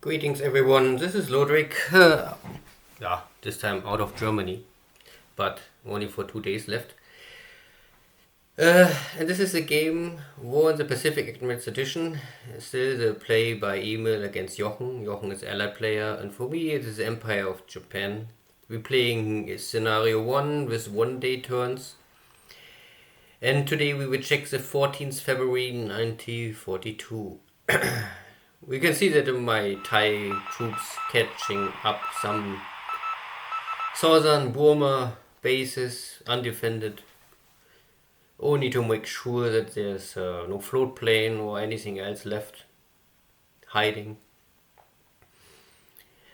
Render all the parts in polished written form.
Greetings everyone, this is Lodrik. This time out of Germany, but only for 2 days left. And this is the game War in the Pacific Ignorance Edition. Still the play by email against Jochen. Jochen is allied player, and for me it is Empire of Japan. We're playing scenario 1 with 1 day turns. And today we will check the 14th February 1942. We can see that my Thai troops catching up some southern Burma bases, undefended, only to make sure that there's no float plane or anything else left hiding.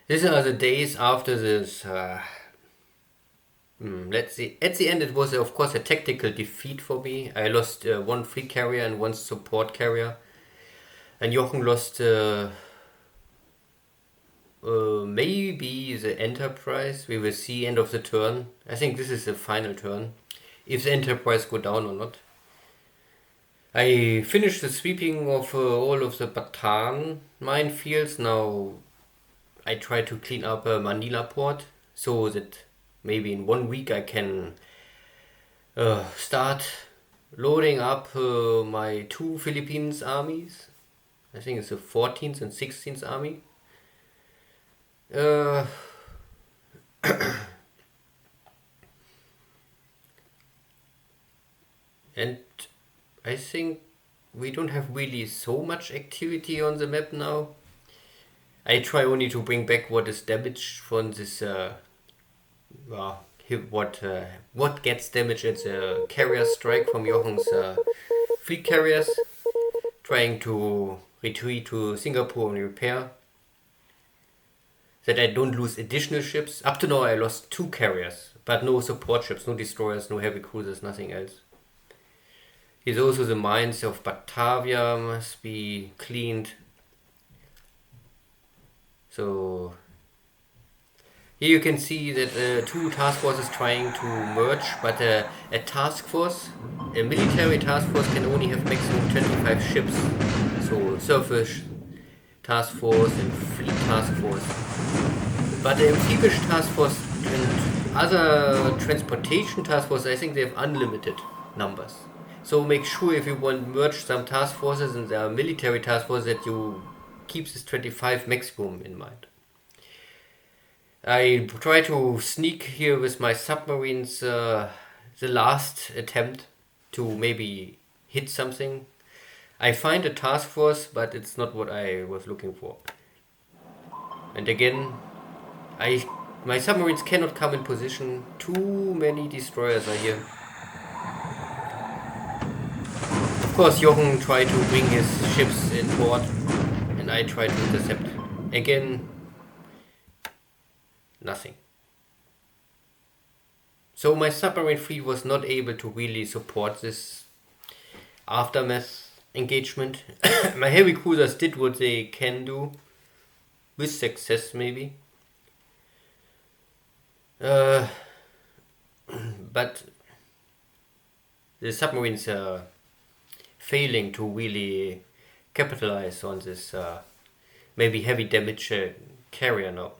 These are the days after this, let's see, at the end it was of course a tactical defeat for me. I lost one fleet carrier and one support carrier. And Jochen lost maybe the Enterprise. We will see end of the turn. I think this is the final turn. If the Enterprise go down or not. I finished the sweeping of all of the Bataan minefields. Now I try to clean up Manila port so that maybe in 1 week I can start loading up my 2 Philippines armies. I think it's the 14th and 16th Army. And I think we don't have really so much activity on the map now. I try only to bring back what is damaged from this, what gets damaged at the carrier strike from Jochen's fleet carriers. Trying to retreat to Singapore and repair. That I don't lose additional ships. Up to now I lost 2 carriers, but no support ships, no destroyers, no heavy cruisers, nothing else. Here's also the mines of Batavia must be cleaned. So here you can see that 2 task forces trying to merge, but a task force, a military task force can only have maximum 25 ships. So surface task force and fleet task force. But the amphibious task force and other transportation task forces, I think they have unlimited numbers. So make sure if you want to merge some task forces and there are military task forces that you keep this 25 maximum in mind. I try to sneak here with my submarines the last attempt to maybe hit something. I find a task force, but it's not what I was looking for. And again, my submarines cannot come in position. Too many destroyers are here. Of course, Jochen tried to bring his ships in port, and I tried to intercept. Again, nothing. So my submarine fleet was not able to really support this aftermath engagement. My heavy cruisers did what they can do, with success maybe. But the submarines are failing to really capitalize on this maybe heavy damage carrier now.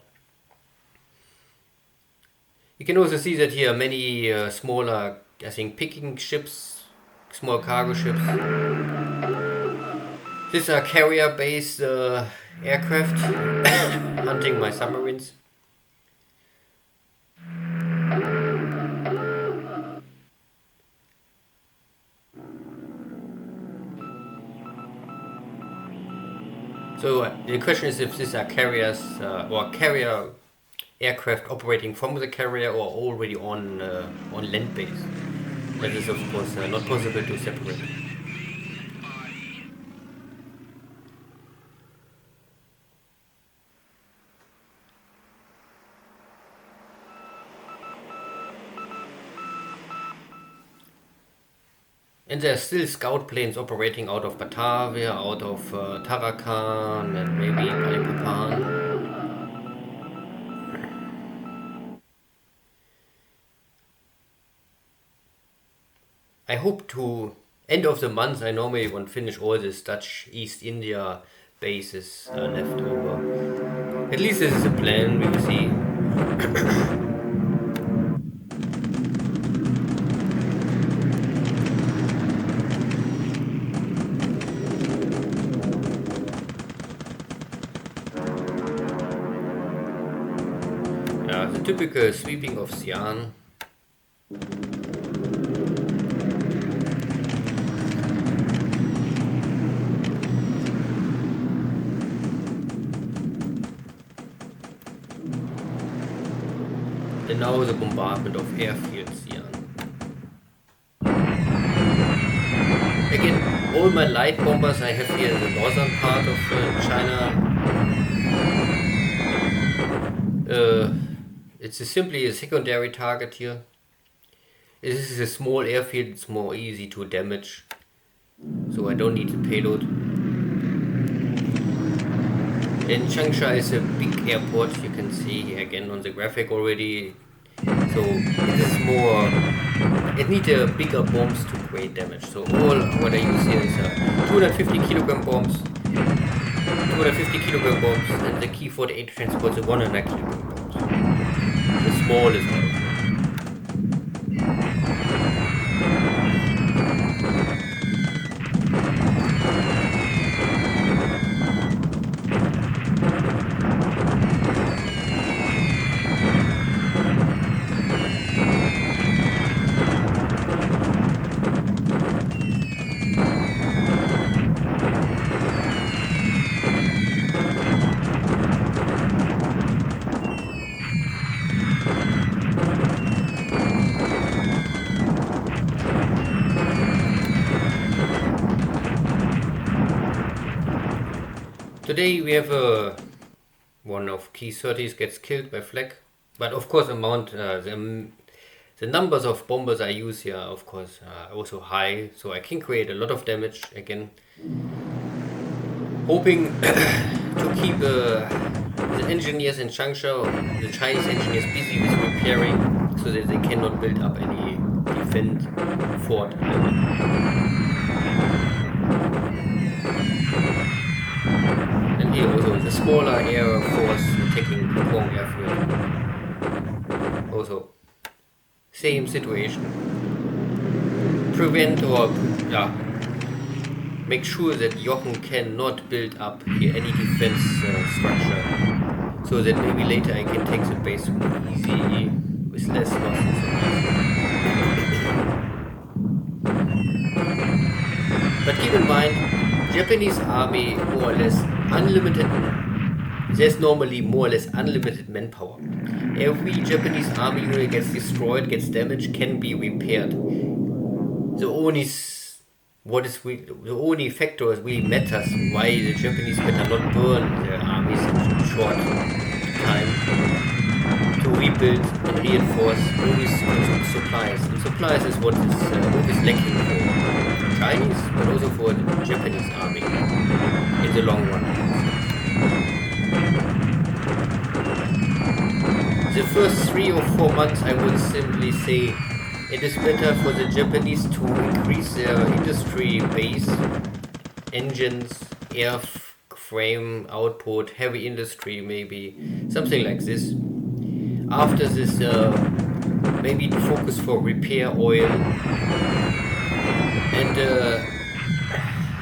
You can also see that here are many smaller, I think, picking ships, small cargo ships. These are carrier-based aircraft hunting my submarines. So the question is if these are carriers or carrier aircraft operating from the carrier or already on land base. That is of course not possible to separate. And there are still scout planes operating out of Batavia, out of Tarakan and maybe Balikpapan. I hope to end of the month I normally want to finish all this Dutch East India bases are left over. At least this is a plan, we will see. Yeah, the typical sweeping of Xi'an. And now the bombardment of airfields here. Again, all my light bombers I have here in the northern part of China. It's simply a secondary target here. This is a small airfield, it's more easy to damage. So I don't need the payload. And Changsha is a big airport, you can see again on the graphic already. So it is more, it needs bigger bombs to create damage. So all what I use here is 250 kilogram bombs, 250 kilogram bombs, and the key for the 8 transports are 100 kilogram bombs. The smallest one. Today we have one of key 30s gets killed by flak, but of course the numbers of bombers I use here of course are also high, so I can create a lot of damage again. Hoping to keep the engineers in Changsha, the Chinese engineers, busy with repairing so that they cannot build up any defense fort. And here also the smaller air force attacking Pukong airfield. Also, same situation. Prevent or make sure that Jochen cannot build up here any defense structure, so that maybe later I can take the base more easy with less losses. But keep in mind, Japanese army more or less unlimited. There's normally more or less unlimited manpower. Every Japanese army unit gets destroyed, gets damaged, can be repaired. The only factor that really matters why the Japanese better not burn their armies in short time to rebuild and reinforce, always consume supplies. And supplies is what is always lacking for the Chinese, but also for the Japanese army in the long run. The first 3 or 4 months I would simply say it is better for the Japanese to increase their industry base, engines, airframe output, heavy industry maybe, something like this. After this, maybe focus for repair oil. And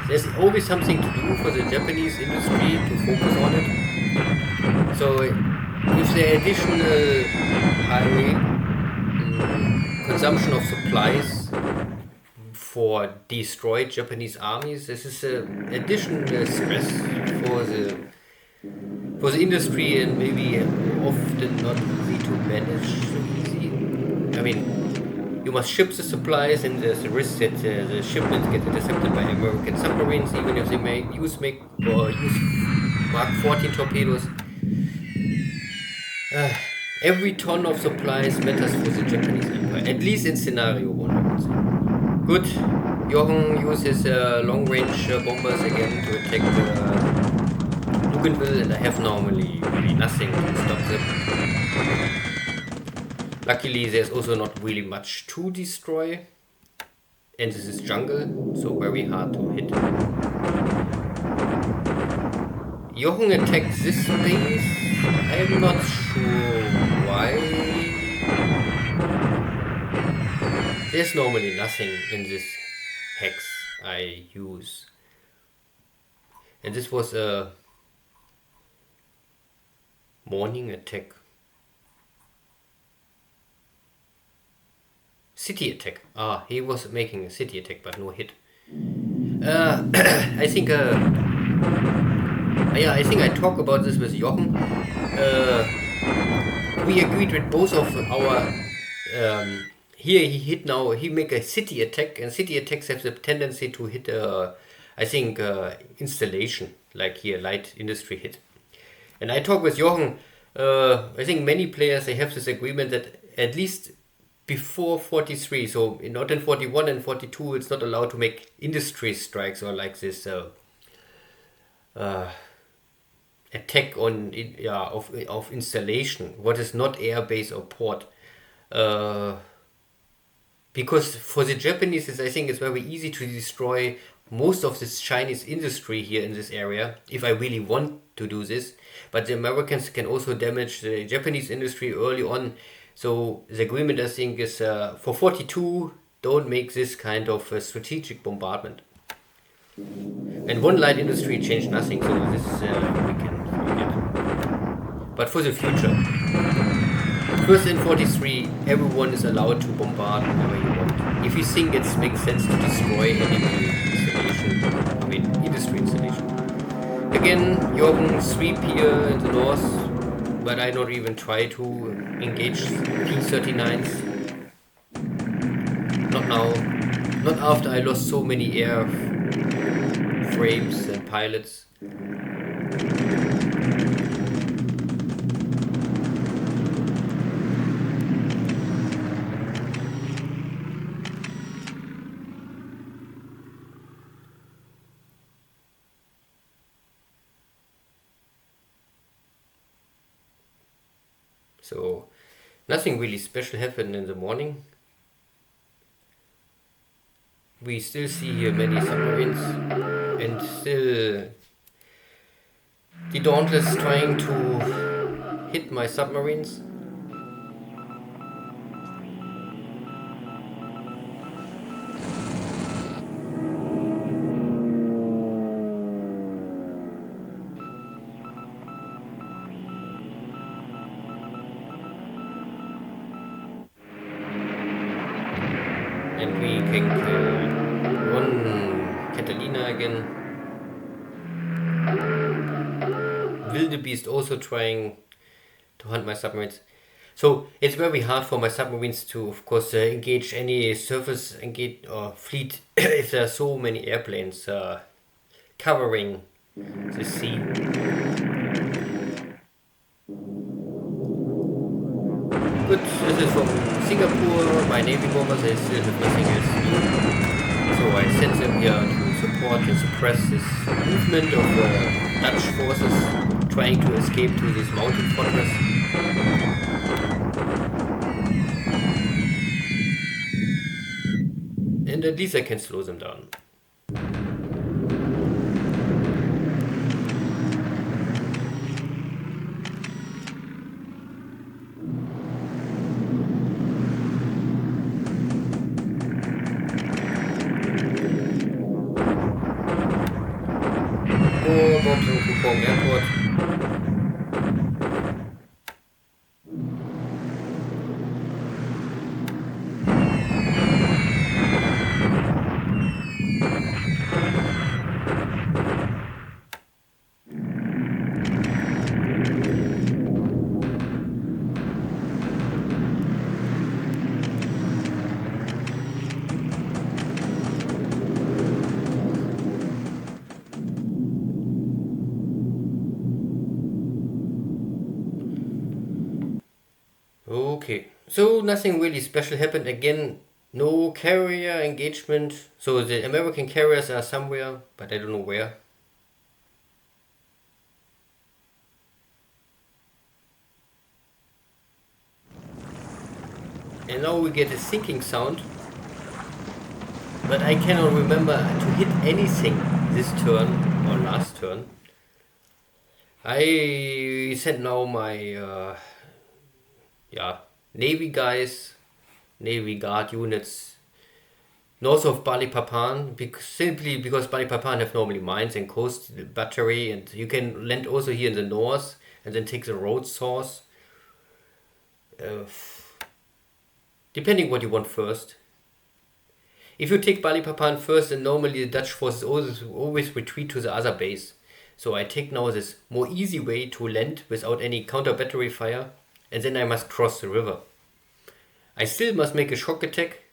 there's always something to do for the Japanese industry to focus on it. So with the additional high consumption of supplies for destroyed Japanese armies, this is an additional stress for the industry, and maybe often not easy to manage so easy. I mean, you must ship the supplies, and there's a risk that the shipments get intercepted by American submarines, even if they use Mark 14 torpedoes. Every ton of supplies matters for the Japanese empire, at least in scenario 1, I would say. Good, Jochen uses long-range bombers again to attack Luganville, and I have normally really nothing to stop them. Luckily, there's also not really much to destroy, and this is jungle, so very hard to hit. Jochen attacks this base. I'm not sure why. There's normally nothing in this hex I use. And this was a morning attack. City attack. Ah, he was making a city attack, but no hit. I think I think I talked about this with Jochen. We agreed with both of our. Here he hit now. He make a city attack, and city attacks have the tendency to hit. I think installation, like here light industry hit. And I talked with Jochen. I think many players they have this agreement that at least before 43, so not in 41 and 42, it's not allowed to make industry strikes or like this attack on of installation, what is not airbase or port. Because for the Japanese, I think it's very easy to destroy most of this Chinese industry here in this area, if I really want to do this. But the Americans can also damage the Japanese industry early on. So the agreement, I think, is for 42, don't make this kind of strategic bombardment. And one light industry changed nothing, so this we can forget. But for the future, first in 43, everyone is allowed to bombard whenever you want. If you think it makes sense to destroy enemy installation, industry installation. Again, Jochen sweep here in the north. But I don't even try to engage P-39s. Not now. Not after I lost so many air frames and pilots. So nothing really special happened in the morning. We still see here many submarines and still the Dauntless trying to hit my submarines. And we can kill one Catalina again. Wildebeest also trying to hunt my submarines. So it's very hard for my submarines to, of course, engage any surface engage or fleet if there are so many airplanes covering the sea. Good, this is from Singapore. My Navy bombers, they still have nothing else to do. So I sent them here to support and suppress this movement of Dutch forces trying to escape to this mountain fortress. And at least I can slow them down. Airport. Okay, so nothing really special happened again. No carrier engagement. So the American carriers are somewhere, but I don't know where. And now we get a sinking sound. But I cannot remember to hit anything this turn or last turn. I sent now my yeah, Navy guys, Navy Guard units north of Balikpapan, simply because Balikpapan have normally mines and coast battery, and you can land also here in the north and then take the road source. Uh, Depending what you want first. If you take Balikpapan first, then normally the Dutch forces always retreat to the other base. So I take now this more easy way to land without any counter battery fire, and then I must cross the river. I still must make a shock attack,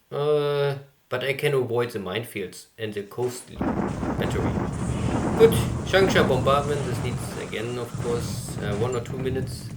but I can avoid the minefields and the coast battery. Good, Changsha bombardment. This needs again, of course, 1 or 2 minutes.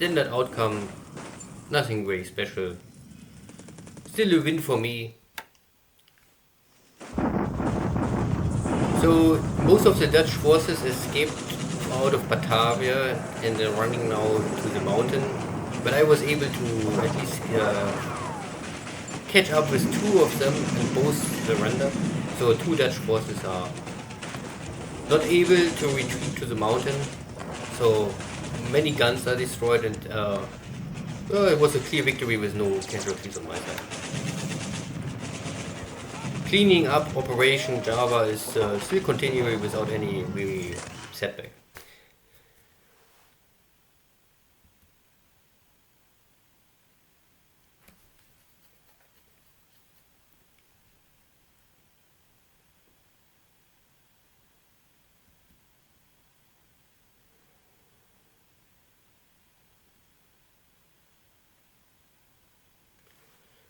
standard outcome, nothing very special. Still a win for me. So most of the Dutch forces escaped out of Batavia and they're running now to the mountain. But I was able to at least catch up with 2 of them and both surrendered. So 2 Dutch forces are not able to retreat to the mountain. So many guns are destroyed and it was a clear victory with no casualties on my side. Cleaning up Operation Java is still continuing without any really setback.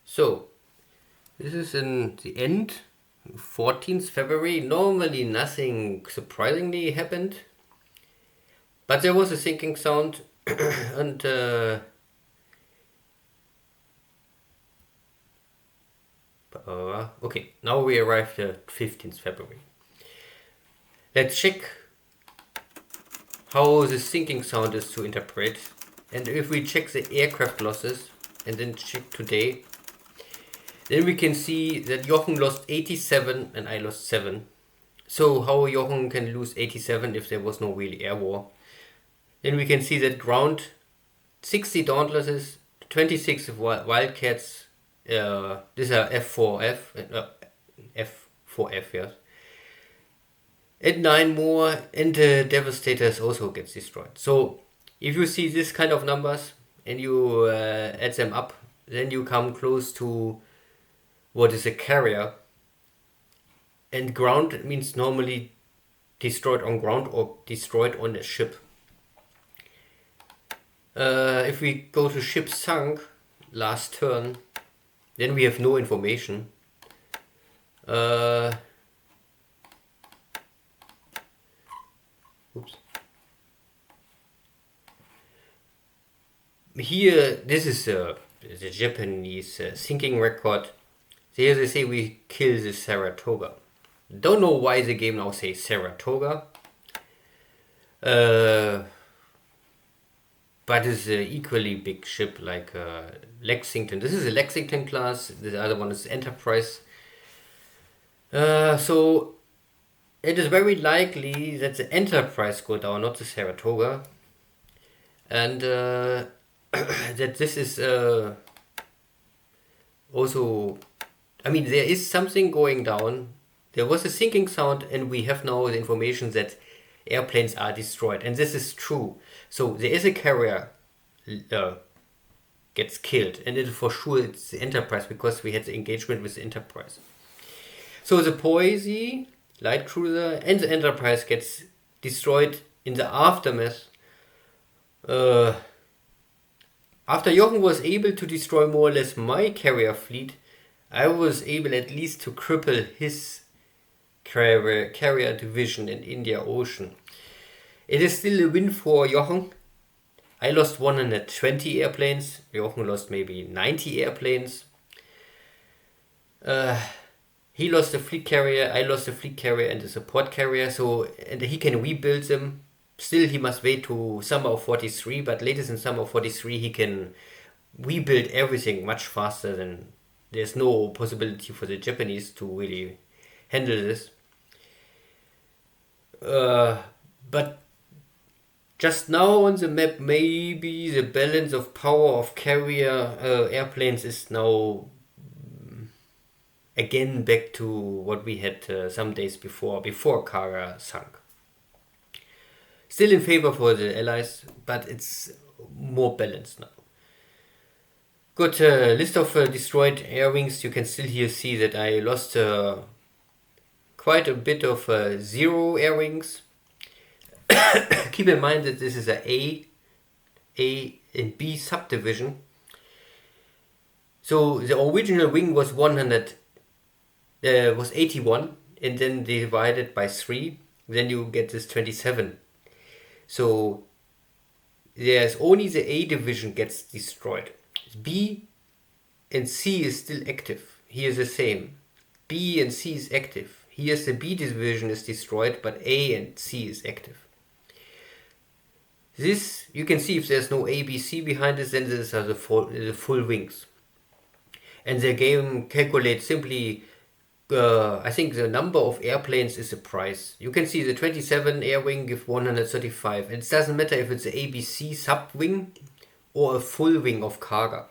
So, this is in the end, 14th February. Normally nothing surprisingly happened. But there was a sinking sound and okay, now we arrived at 15th February. Let's check how the sinking sound is to interpret. And if we check the aircraft losses and then check today, then we can see that Jochen lost 87 and I lost 7. So how Jochen can lose 87 if there was no really air war? Then we can see that ground 60 Dauntlesses, 26 Wildcats, these are F4F, F4F, yes. And 9 more, and the Devastators also gets destroyed. So if you see this kind of numbers and you add them up, then you come close to what is a carrier. And ground means normally destroyed on ground or destroyed on a ship. If we go to ship sunk last turn, then we have no information. Oops. Here, this is the Japanese sinking record. Here they say we kill the Saratoga. Don't know why the game now says Saratoga. But it's an equally big ship like Lexington. This is a Lexington class. The other one is Enterprise. So it is very likely that the Enterprise go down, not the Saratoga. And that this is also... I mean, there is something going down. There was a sinking sound and we have now the information that airplanes are destroyed. And this is true. So there is a carrier gets killed. And it for sure it's the Enterprise because we had the engagement with the Enterprise. So the Poesy, light cruiser, and the Enterprise gets destroyed in the aftermath. After Jochen was able to destroy more or less my carrier fleet, I was able at least to cripple his carrier division in India Ocean. It is still a win for Jochen. I lost 120 airplanes. Jochen lost maybe 90 airplanes. He lost the fleet carrier. I lost the fleet carrier and the support carrier. So and he can rebuild them. Still, he must wait to summer of 43. But latest in summer of 43, he can rebuild everything much faster than. There's no possibility for the Japanese to really handle this. But just now on the map, maybe the balance of power of carrier airplanes is now again back to what we had some days before Kara sunk. Still in favor for the Allies, but it's more balanced now. Good list of destroyed air wings. You can still here see that I lost quite a bit of 0 air wings. Keep in mind that this is A and B subdivision. So the original wing was 81 and then divided by 3. Then you get this 27. So there's only the A division gets destroyed. B and C is still active. Here is the same. B and C is active. Here's the B division is destroyed, but A and C is active. This, you can see if there's no A, B, C behind this, then these are the full wings. And the game calculates simply, I think the number of airplanes is the price. You can see the 27 air wing give 135. And it doesn't matter if it's an ABC sub wing or a full wing of cargo.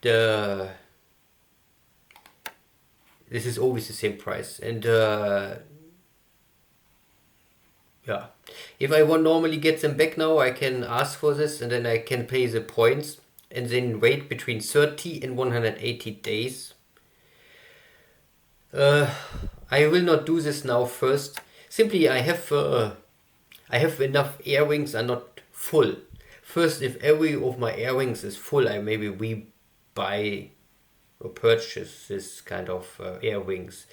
This is always the same price. And yeah, if I want normally get them back now, I can ask for this and then I can pay the points and then wait between 30 and 180 days. I will not do this now first. Simply I have enough air wings are not full. First, if every of my air wings is full, I maybe buy or purchase this kind of air wings.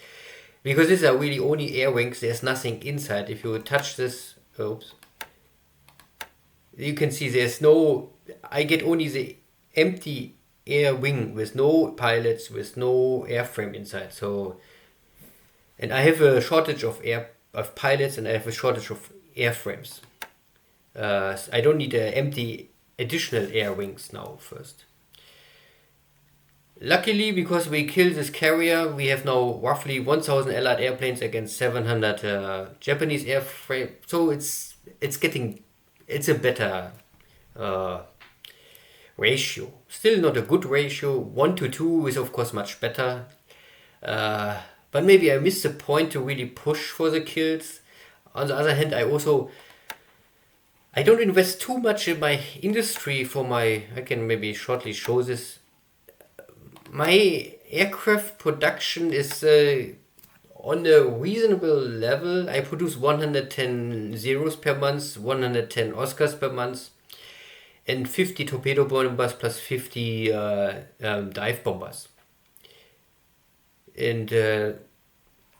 Because these are really only air wings, there's nothing inside. If you touch this, oops, you can see there's no, I get only the empty air wing with no pilots, with no airframe inside. So, and I have a shortage of pilots and I have a shortage of airframes. I don't need empty additional air wings now first. Luckily, because we killed this carrier, we have now roughly 1,000 Allied airplanes against 700 Japanese airframe. So it's a better ratio. Still not a good ratio. 1 to 2 is of course much better. But maybe I missed the point to really push for the kills. On the other hand, I don't invest too much in my industry I can maybe shortly show this. My aircraft production is on a reasonable level. I produce 110 Zeros per month, 110 Oscars per month, and 50 torpedo bombers plus 50 dive bombers. And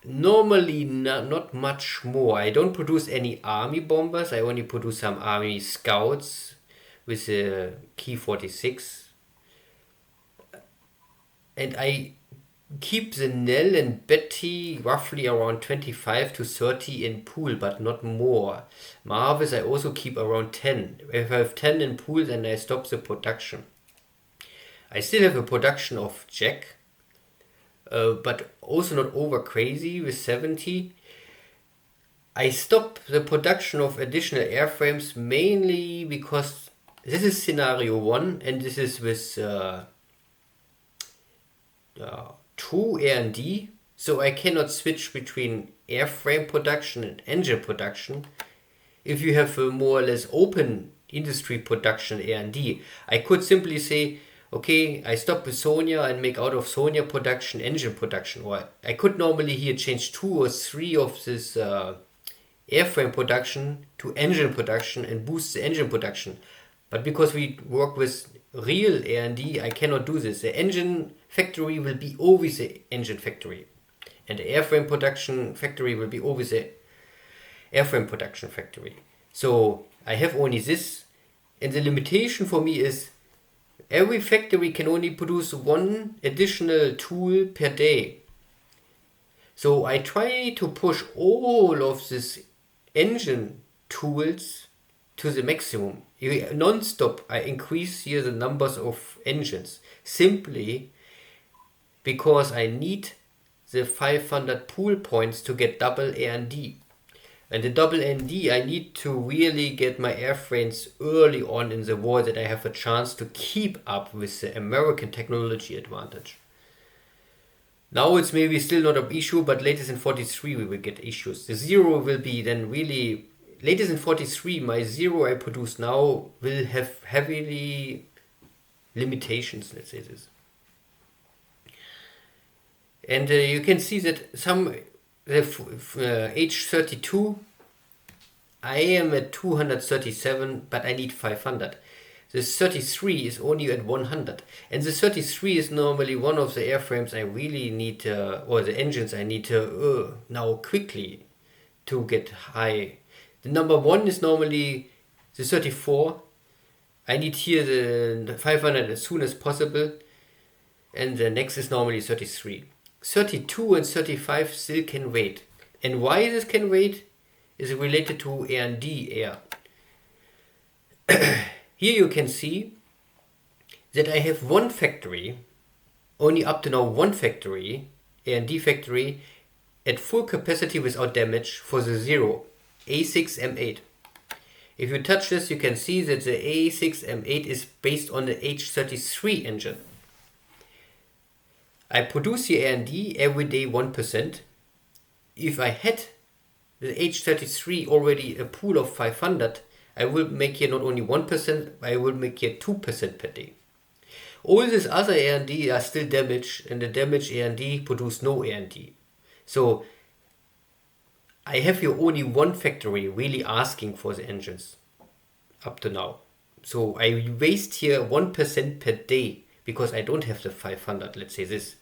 normally not much more. I don't produce any army bombers. I only produce some army scouts with a Key 46. And I keep the Nell and Betty roughly around 25 to 30 in pool, but not more. Marvis I also keep around 10. If I have 10 in pool, then I stop the production. I still have a production of Jack, but also not over crazy with 70. I stop the production of additional airframes mainly because this is scenario 1 and this is with true R&D, so I cannot switch between airframe production and engine production. If you have a more or less open industry production R&D, I could simply say, okay, I stop with Sonia and make out of Sonia production engine production. Or I could normally here change 2 or 3 of this airframe production to engine production and boost the engine production. But because we work with real R&D, I cannot do this. The engine factory will be always the engine factory. And the airframe production factory will be always the airframe production factory. So I have only this. And the limitation for me is every factory can only produce 1 additional tool per day. So I try to push all of these engine tools to the maximum. Non-stop, I increase here the numbers of engines simply because I need the 500 pool points to get double R&D. And the double R&D, I need to really get my airframes early on in the war that I have a chance to keep up with the American technology advantage. Now it's maybe still not an issue, but latest in 43 we will get issues. The Zero will be then really... Latest in 43, my Zero I produce now will have heavily limitations, let's say this. And you can see that some H32, I am at 237, but I need 500. The 33 is only at 100. And the 33 is normally one of the airframes I really need, or the engines I need to now quickly to get high. The number 1 is normally the 34. I need here the 500 as soon as possible. And the next is normally 33. 32 and 35 still can wait. And why this can wait is related to R&D air. Here you can see that I have one factory, only up to now one factory, R&D factory, at full capacity without damage for the 0, A6M8. If you touch this, you can see that the A6M8 is based on the H33 engine. I produce the R&D every day 1%. If I had the H33 already a pool of 500, I will make here not only 1%, I will make here 2% per day. All this other R&D are still damaged, and the damaged R&D produce no R&D. So I have here only one factory really asking for the engines up to now. So I waste here 1% per day because I don't have the 500, let's say this.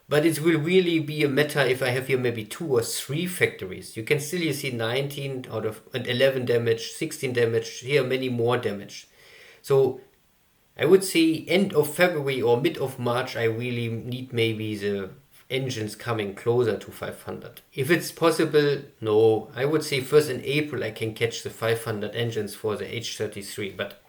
But it will really be a matter if I have here maybe 2 or 3 factories. You can still see 19 out of 11 damage, 16 damage, here many more damage. So I would say end of February or mid of March I really need maybe the engines coming closer to 500. If it's possible, no. I would say first in April I can catch the 500 engines for the H33. But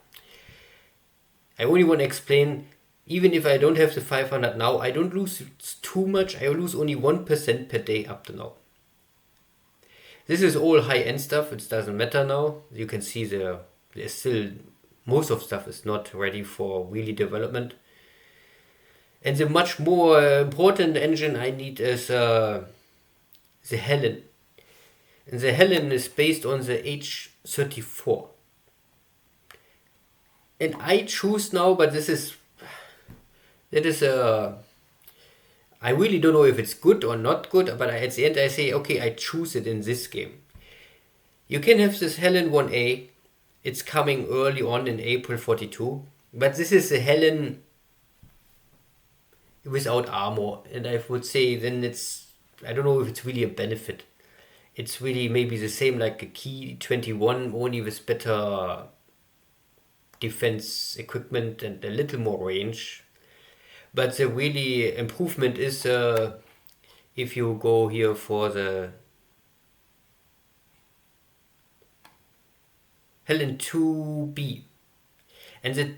I only want to explain, even if I don't have the 500 now, I don't lose too much. I lose only 1% per day up to now. This is all high-end stuff. It doesn't matter now. You can see there's still, most of stuff is not ready for really development. And the much more important engine I need is the Helen. And the Helen is based on the H34. And I choose now, but I really don't know if it's good or not good, but at the end I say, okay, I choose it in this game. You can have this Helen 1A. It's coming early on in April 42. But this is a Helen without armor. And I would say then I don't know if it's really a benefit. It's really maybe the same like a Key 21, only with better defense equipment and a little more range. But the really improvement is if you go here for the Helen 2B and the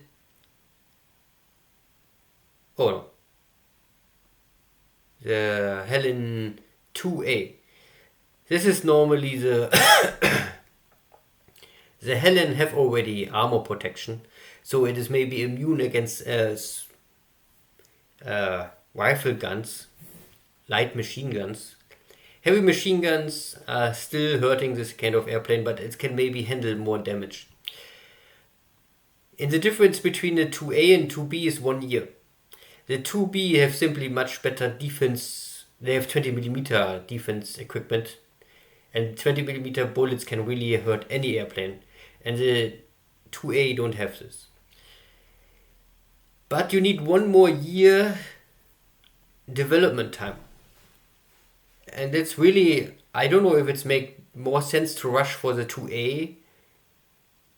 Helen 2A. This is normally the the Helen have already armor protection, so it is maybe immune against rifle guns, light machine guns. Heavy machine guns are still hurting this kind of airplane, but it can maybe handle more damage. And the difference between the 2A and 2B is 1 year. The 2B have simply much better defense. They have 20mm defense equipment, and 20mm bullets can really hurt any airplane. And the 2A don't have this. But you need 1 more year development time. And it's really, I don't know if it's make more sense to rush for the 2A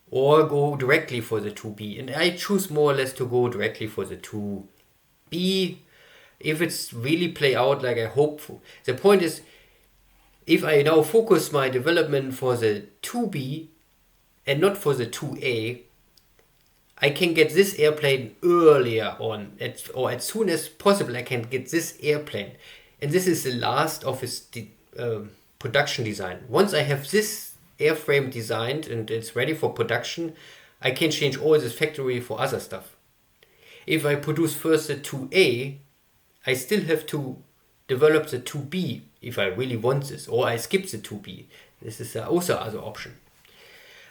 or go directly for the 2B. And I choose more or less to go directly for the 2B if it's really play out like I hope for. The point is, if I now focus my development for the 2B and not for the 2A, I can get this airplane earlier on, or as soon as possible I can get this airplane. And this is the last of its production design. Once I have this airframe designed and it's ready for production, I can change all this factory for other stuff. If I produce first the 2A, I still have to develop the 2B if I really want this, or I skip the 2B. This is also other option.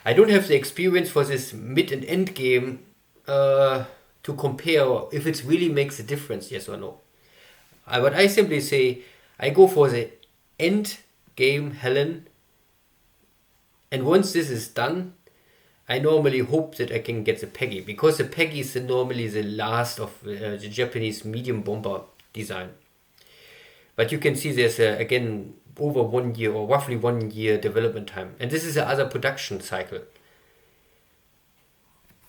I don't have the experience for this mid and end game to compare if it really makes a difference, yes or no. But I simply say I go for the end game Helen, and once this is done, I normally hope that I can get the Peggy, because the Peggy is normally the last of the Japanese medium bomber design. But you can see there's again over 1 year or roughly 1 year development time. And this is the other production cycle.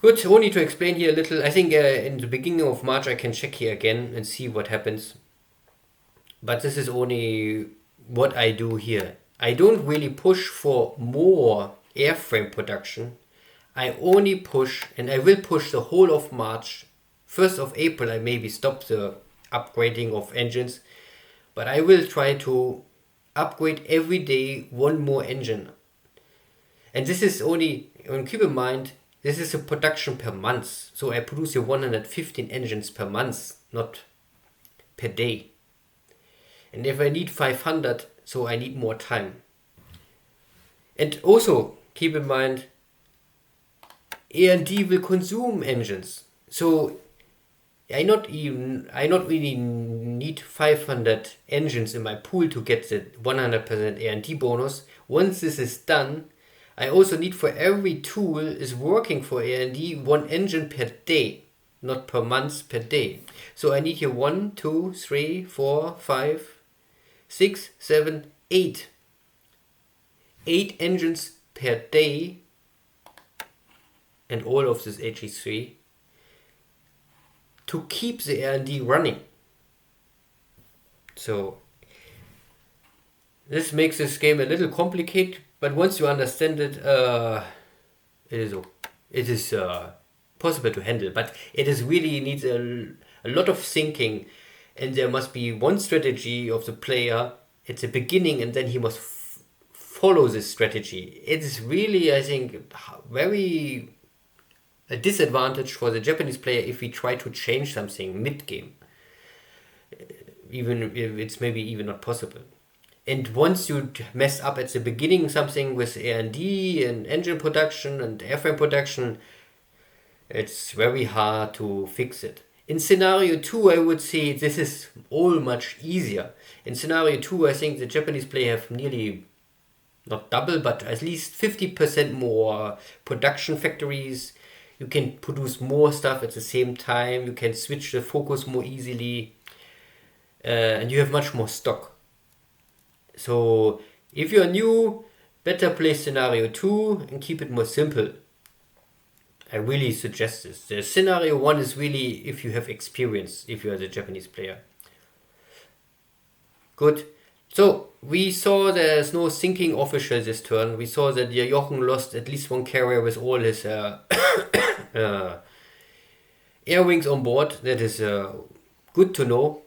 Good, only to explain here a little, I think in the beginning of March I can check here again and see what happens. But this is only what I do here. I don't really push for more airframe production. I only push, and I will push the whole of March. 1st of April I maybe stop the upgrading of engines, but I will try to upgrade every day one more engine. And this is only, and keep in mind, this is a production per month. So I produce 115 engines per month, not per day. And if I need 500, so I need more time. And also keep in mind, A&D will consume engines. So I not really need 500 engines in my pool to get the 100% A&D bonus. Once this is done, I also need for every tool is working for A&D 1 engine per day, not per month, per day. So I need here 1, 2, 3, 4, 5, 6, 7, 8. 8 engines per day, and all of this HE3 to keep the R&D running. So this makes this game a little complicated, but once you understand it, it is possible to handle. But it is really needs a lot of thinking, and there must be one strategy of the player at the beginning, and then he must follow this strategy. It is really, I think, very a disadvantage for the Japanese player if we try to change something mid-game, even if it's maybe even not possible. And once you mess up at the beginning something with R&D and engine production and airframe production, it's very hard to fix it. In scenario 2, I would say this is all much easier. In scenario 2, I think the Japanese player have nearly, not double, but at least 50% more production factories. You can produce more stuff at the same time. You can switch the focus more easily. And you have much more stock. So if you're new, better play scenario 2 and keep it more simple. I really suggest this. The scenario 1 is really if you have experience, if you are the Japanese player. Good. So we saw there's no sinking official this turn. We saw that Jochen lost at least one carrier with all his air wings on board. That is good to know.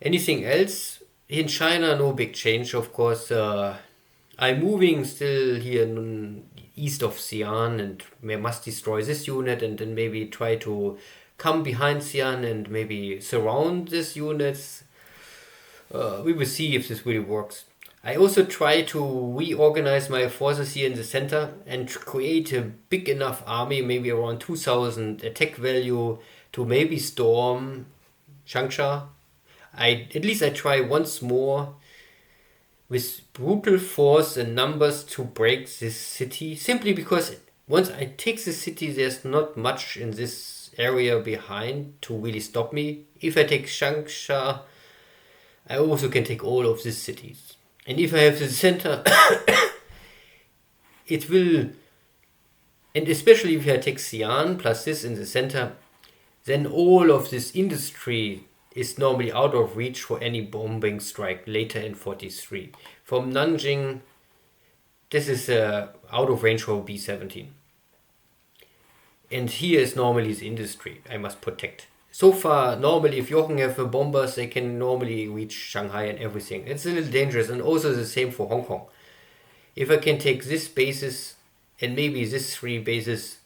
Anything else? In China, no big change, of course. I'm moving still here east of Xi'an, and we must destroy this unit and then maybe try to come behind Xi'an and maybe surround this units. We will see if this really works. I also try to reorganize my forces here in the center and create a big enough army, maybe around 2000 attack value, to maybe storm Changsha. At least I try once more with brutal force and numbers to break this city, simply because once I take the city, there's not much in this area behind to really stop me. If I take Changsha, I also can take all of these cities. And if I have the center, it will, and especially if I take Xi'an plus this in the center, then all of this industry is normally out of reach for any bombing strike later in 43. From Nanjing, this is out of range for B-17. And here is normally the industry I must protect. So far, normally if Jochen have bombers, they can normally reach Shanghai and everything. It's a little dangerous, and also the same for Hong Kong. If I can take this bases and maybe this 3 bases,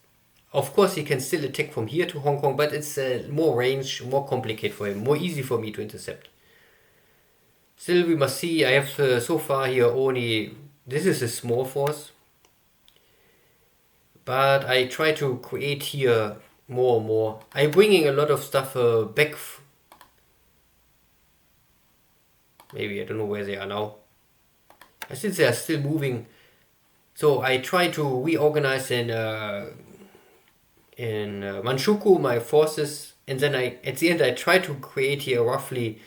of course he can still attack from here to Hong Kong, but it's more range, more complicated for him, more easy for me to intercept. Still, we must see. I have so far here only, this is a small force, but I try to create here more and more. I'm bringing a lot of stuff back. Maybe, I don't know where they are now. I think they are still moving. So I try to reorganize in Manchukuo my forces, and then at the end I try to create here roughly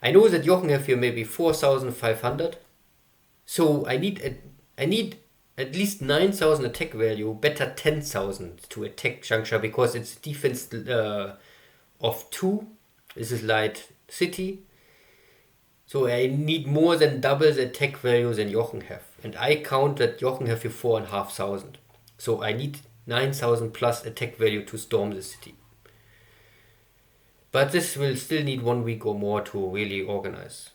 I know that Jochen have here maybe 4,500. So I need at least 9,000 attack value, better 10,000 to attack Changsha, because it's defense of 2. This is light city. So I need more than double the attack value than Jochen have. And I count that Jochen have here 4,500. So I need 9,000 plus attack value to storm the city. But this will still need 1 week or more to really organize.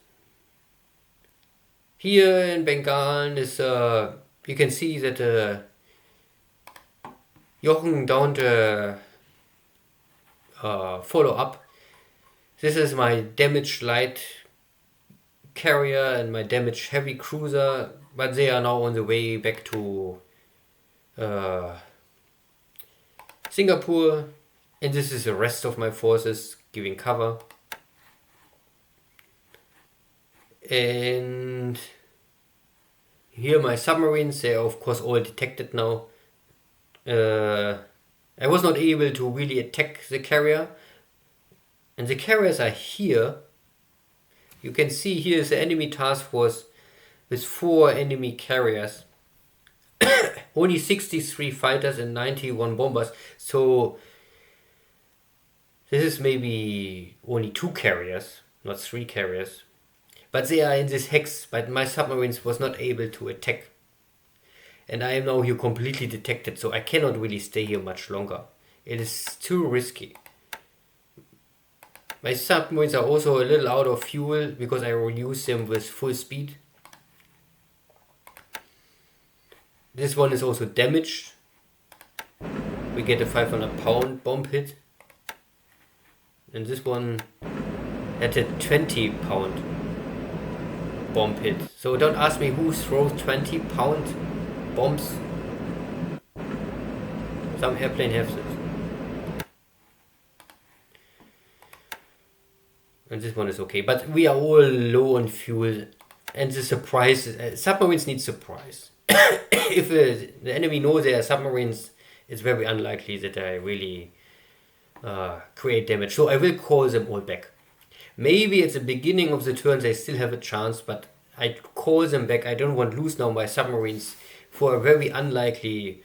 Here in Bengal is you can see that Jochen don't follow up. This is my damaged light carrier and my damaged heavy cruiser, but they are now on the way back to Singapore, and this is the rest of my forces giving cover. And here my submarines, they are of course all detected now. I was not able to really attack the carrier, and the carriers are here. You can see here is the enemy task force with 4 enemy carriers. Only 63 fighters and 91 bombers. So this is maybe only 2 carriers, not 3 carriers. But they are in this hex, but my submarines was not able to attack. And I am now here completely detected, so I cannot really stay here much longer. It is too risky. My submarines are also a little out of fuel because I will use them with full speed. This one is also damaged. We get a 500-pound bomb hit. And this one had a 20-pound bomb hit. So don't ask me who throws 20-pound bombs. Some airplane have this. And this one is okay, but we are all low on fuel, and the surprise, submarines need surprise. If the enemy knows they are submarines, it's very unlikely that I really create damage. So I will call them all back. Maybe at the beginning of the turn they still have a chance, but I call them back. I don't want to lose now my submarines for a very unlikely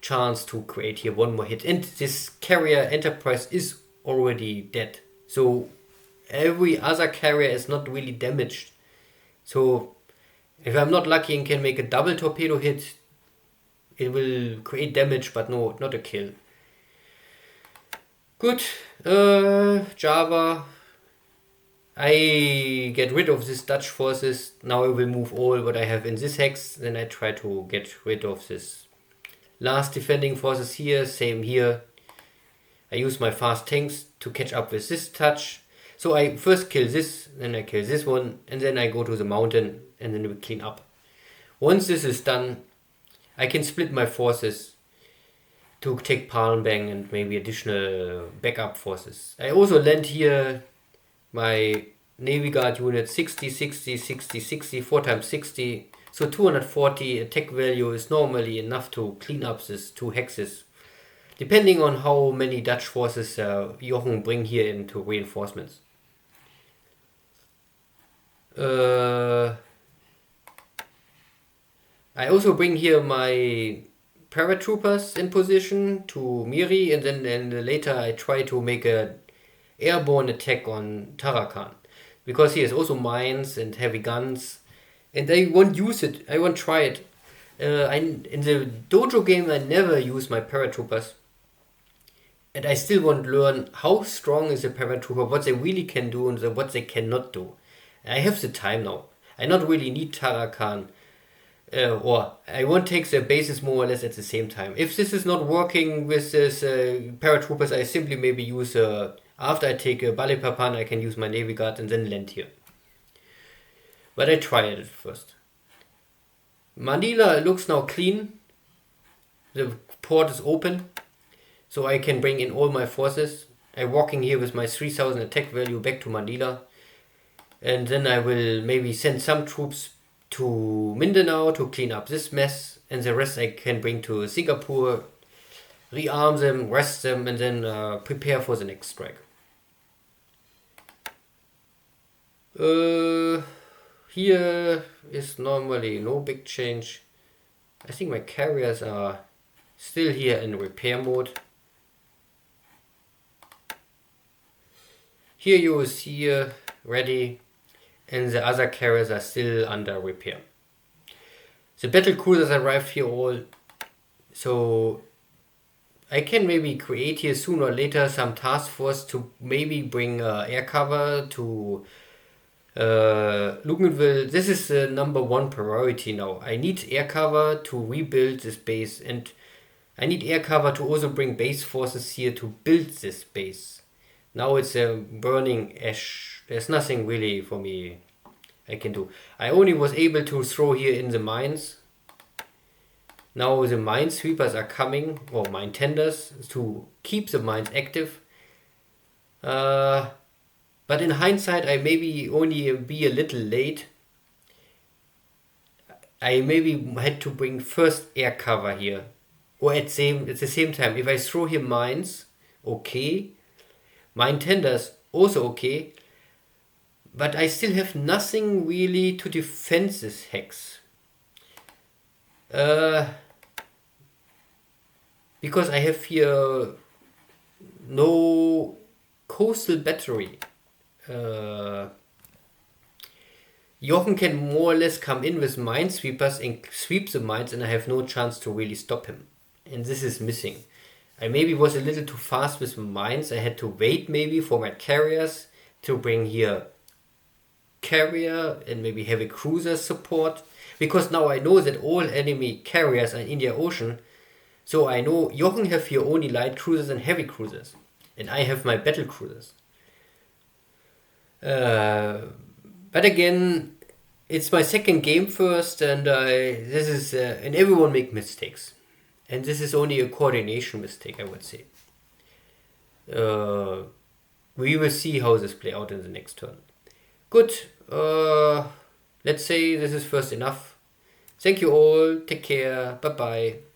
chance to create here 1 more hit. And this carrier Enterprise is already dead. So every other carrier is not really damaged. So if I'm not lucky and can make a double torpedo hit, it will create damage, but no, not a kill. Good. Java. I get rid of these Dutch forces. Now I will move all what I have in this hex. Then I try to get rid of this last defending forces here. Same here. I use my fast tanks to catch up with this touch. So I first kill this, then I kill this one, and then I go to the mountain, and then we clean up. Once this is done, I can split my forces to take Palembang and maybe additional backup forces. I also land here my Navy Guard unit 60, 60, 60, 60, 4 times 60. So 240 attack value is normally enough to clean up these 2 hexes. Depending on how many Dutch forces Jochen bring here into reinforcements. I also bring here my paratroopers in position to Miri, and then later I try to make a airborne attack on Tarakan, because he has also mines and heavy guns, and I won't use it. I won't try it. In the dojo game I never use my paratroopers, and I still want to learn how strong is a paratrooper, what they really can do and what they cannot do. I have the time now. I not really need Tarakan, or I won't take the bases more or less at the same time. If this is not working with this paratroopers, I simply maybe use after I take Balikpapan, I can use my Navy Guard and then land here. But I try it first. Manila looks now clean. The port is open, so I can bring in all my forces. I'm walking here with my 3000 attack value back to Manila. And then I will maybe send some troops to Mindanao to clean up this mess. And the rest I can bring to Singapore, rearm them, rest them, and then prepare for the next strike. Here is normally no big change. I think my carriers are still here in repair mode. Here you will see ready, and the other carriers are still under repair. The battle cruisers arrived here all, so I can maybe create here sooner or later some task force to maybe bring air cover to Luganville. This is the #1 priority now. I need air cover to rebuild this base, and I need air cover to also bring base forces here to build this base. Now it's a burning ash. There's nothing really for me I can do. I only was able to throw here in the mines. Now the mine sweepers are coming, or mine tenders, to keep the mines active. But in hindsight, I maybe only be a little late. I maybe had to bring first air cover here. Or at the same time, if I throw here mines, okay. Mine tenders, also okay. But I still have nothing really to defend this hex. Because I have here no coastal battery. Jochen can more or less come in with minesweepers and sweep the mines, and I have no chance to really stop him. And this is missing. I maybe was a little too fast with mines. I had to wait maybe for my carriers to bring here carrier and maybe heavy cruiser support. Because now I know that all enemy carriers are in Indian Ocean. So I know Jochen have here only light cruisers and heavy cruisers. And I have my battle cruisers. But again, it's my second game first, and this is and everyone make mistakes, and this is only a coordination mistake, I would say. We will see how this play out in the next turn. Good. Let's say this is first enough. Thank you all. Take care. Bye bye.